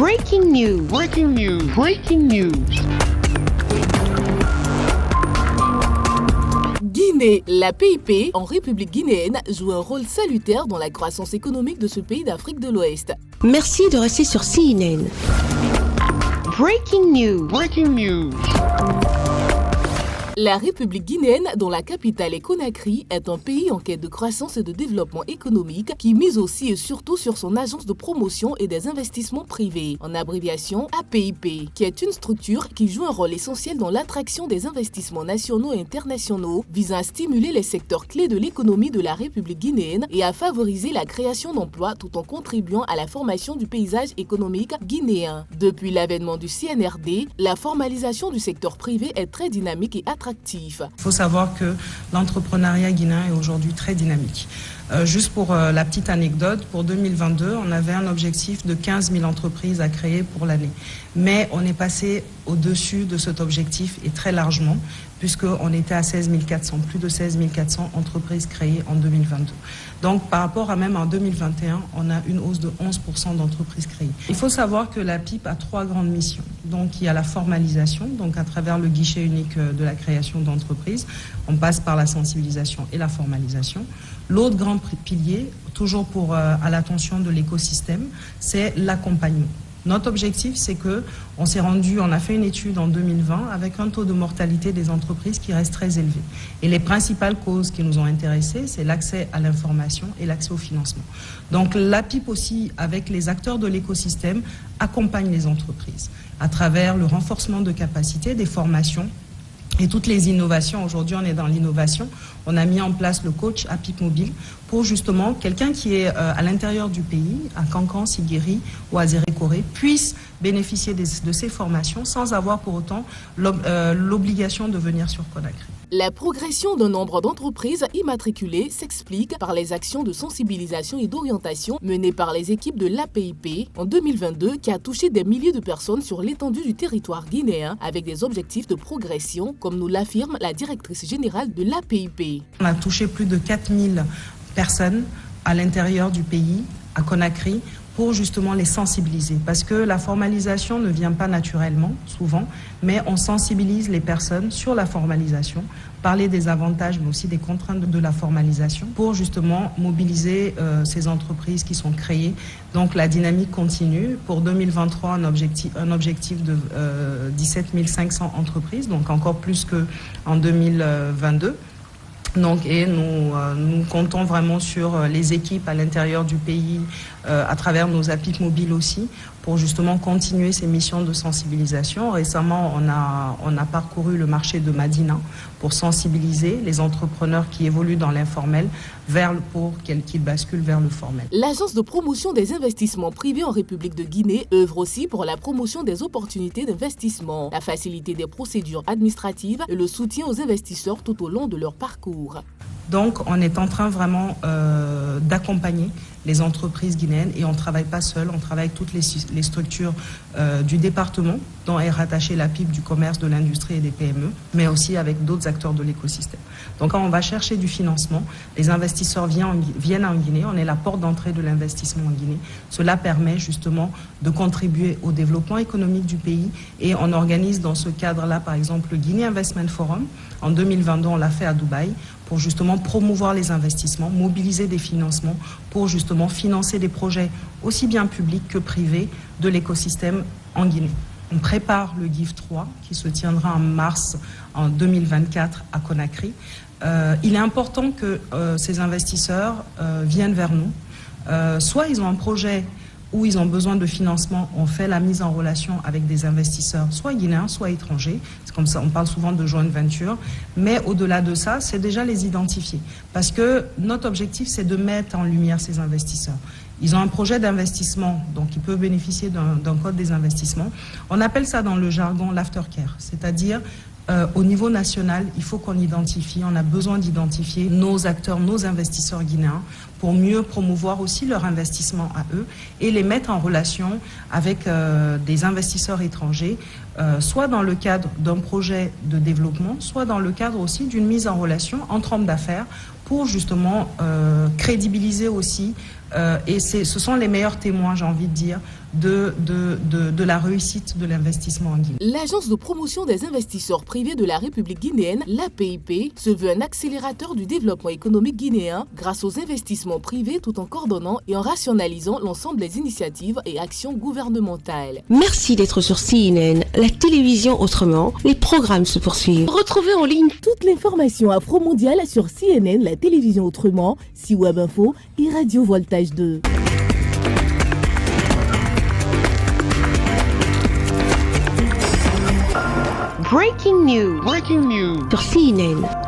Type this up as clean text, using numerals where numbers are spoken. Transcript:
Breaking news. Breaking news. Breaking news. Guinée. La PIP en République guinéenne joue un rôle salutaire dans la croissance économique de ce pays d'Afrique de l'Ouest. Merci de rester sur CNN. Breaking news. Breaking news. La République guinéenne, dont la capitale est Conakry, est un pays en quête de croissance et de développement économique qui mise aussi et surtout sur son agence de promotion et des investissements privés, en abréviation APIP, qui est une structure qui joue un rôle essentiel dans l'attraction des investissements nationaux et internationaux visant à stimuler les secteurs clés de l'économie de la République guinéenne et à favoriser la création d'emplois tout en contribuant à la formation du paysage économique guinéen. Depuis l'avènement du CNRD, la formalisation du secteur privé est très dynamique et attractive. Il faut savoir que l'entrepreneuriat guinéen est aujourd'hui très dynamique. Juste pour la petite anecdote, pour 2022, on avait un objectif de 15 000 entreprises à créer pour l'année. Mais on est passé au-dessus de cet objectif et très largement, puisqu'on était à 16 400, plus de 16 400 entreprises créées en 2022. Donc par rapport à même en 2021, on a une hausse de 11% d'entreprises créées. Il faut savoir que la PIP a 3 grandes missions. Donc il y a la formalisation, donc à travers le guichet unique de la création d'entreprises, on passe par la sensibilisation et la formalisation. L'autre grand pilier, toujours à l'attention de l'écosystème, c'est l'accompagnement. Notre objectif, c'est on a fait une étude en 2020 avec un taux de mortalité des entreprises qui reste très élevé. Et les principales causes qui nous ont intéressés, c'est l'accès à l'information et l'accès au financement. Donc l'APIP aussi, avec les acteurs de l'écosystème, accompagne les entreprises à travers le renforcement de capacités, des formations, et toutes les innovations. Aujourd'hui, on est dans l'innovation. On a mis en place le coach APIP Mobile pour justement quelqu'un qui est à l'intérieur du pays, à Kankan, Siguiri ou à Zérékoré, puisse bénéficier de ces formations sans avoir pour autant l'obligation de venir sur Conakry. La progression d'un nombre d'entreprises immatriculées s'explique par les actions de sensibilisation et d'orientation menées par les équipes de l'APIP en 2022 qui a touché des milliers de personnes sur l'étendue du territoire guinéen avec des objectifs de progression, comme nous l'affirme la directrice générale de l'APIP. On a touché plus de 4000 personnes à l'intérieur du pays, à Conakry, pour justement les sensibiliser. Parce que la formalisation ne vient pas naturellement, souvent, mais on sensibilise les personnes sur la formalisation, parler des avantages, mais aussi des contraintes de la formalisation, pour justement mobiliser ces entreprises qui sont créées. Donc la dynamique continue. Pour 2023, un objectif de 17 500 entreprises, donc encore plus qu'en 2022. Donc, et nous comptons vraiment sur les équipes à l'intérieur du pays, à travers nos APIP mobiles aussi, pour justement continuer ces missions de sensibilisation. Récemment, on a parcouru le marché de Madina pour sensibiliser les entrepreneurs qui évoluent dans l'informel pour qu'ils basculent vers le formel. L'Agence de promotion des investissements privés en République de Guinée œuvre aussi pour la promotion des opportunités d'investissement, la facilité des procédures administratives et le soutien aux investisseurs tout au long de leur parcours. Donc, on est en train vraiment d'accompagner les entreprises guinéennes et on ne travaille pas seul, on travaille avec toutes les structures du département dont est rattachée la PIP du commerce, de l'industrie et des PME, mais aussi avec d'autres acteurs de l'écosystème. Donc, quand on va chercher du financement, les investisseurs viennent en Guinée, on est la porte d'entrée de l'investissement en Guinée. Cela permet justement de contribuer au développement économique du pays et on organise dans ce cadre-là, par exemple, le Guinée Investment Forum. En 2022, on l'a fait à Dubaï pour justement promouvoir les investissements, mobiliser des financements pour justement financer des projets aussi bien publics que privés de l'écosystème en Guinée. On prépare le GIF 3 qui se tiendra en mars en 2024 à Conakry. Il est important que ces investisseurs viennent vers nous. Soit ils ont un projet où ils ont besoin de financement, on fait la mise en relation avec des investisseurs, soit guinéens, soit étrangers. C'est comme ça, on parle souvent de joint venture. Mais au-delà de ça, c'est déjà les identifier. Parce que notre objectif, c'est de mettre en lumière ces investisseurs. Ils ont un projet d'investissement, donc ils peuvent bénéficier d'un code des investissements. On appelle ça dans le jargon l'aftercare, c'est-à-dire au niveau national, il faut qu'on identifie, on a besoin d'identifier nos acteurs, nos investisseurs guinéens pour mieux promouvoir aussi leur investissement à eux et les mettre en relation avec des investisseurs étrangers soit dans le cadre d'un projet de développement, soit dans le cadre aussi d'une mise en relation entre hommes d'affaires pour justement crédibiliser aussi, et ce sont les meilleurs témoins, j'ai envie de dire, de la réussite de l'investissement en Guinée. L'Agence de promotion des investisseurs privés de la République guinéenne, l'APIP, se veut un accélérateur du développement économique guinéen grâce aux investissements privés tout en coordonnant et en rationalisant l'ensemble des initiatives et actions gouvernementales. Merci d'être sur CNN, la télévision autrement. Les programmes se poursuivent. Retrouvez en ligne toute l'information afro-mondiale sur CNN, la télévision autrement, C-Web Info et Radio Voltage 2. Breaking News sur CNN.